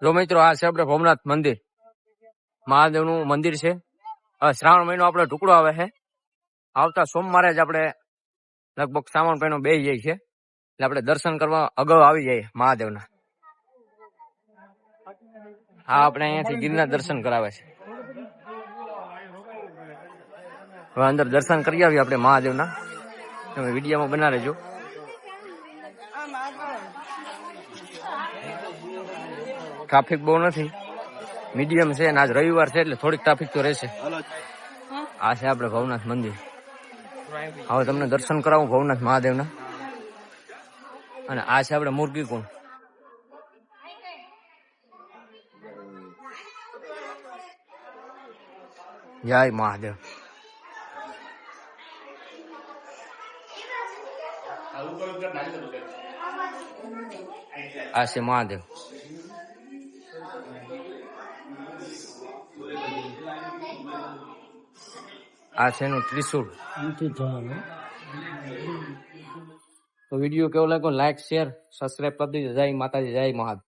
જો મિત્રો આ છે આપણે ભવનાથ મંદિર, મહાદેવનું મંદિર છે. હવે શ્રાવણ મહિનો આપણે ટુકડો આવે છે. આવતા સોમવારે જ આપણે લગભગ શ્રાવણ મહિનો બેસી જાય છે, એટલે આપણે દર્શન કરવા અગાઉ આવી જાય મહાદેવના. હા, આપણે અહીંયાથી ગિરનાર દર્શન કરાવે છે. હવે અંદર દર્શન કરી આવીએ આપણે મહાદેવના. તમે વિડીયોમાં બના રહેજો. ટ્રાફિક બહુ નથી, મીડિયમ છે, અને આજ રવિવાર છે એટલે થોડીક ટ્રાફિક તો રહેશે. આ છે આપણે ભવનાથ મંદિર. હવે તમને દર્શન કરાવું ભવનાથ મહાદેવના. અને આ છે આપણે મુરગી કુંડ. જય મહાદેવ. આ છે મહાદેવ. આ છે એનું ત્રિશુળ. તો વિડીયો કેવો લાગ્યો લાઈક શેર સબસ્ક્રાઈબ કરી દેજો. જય માતાજી, જય મહાદેવ.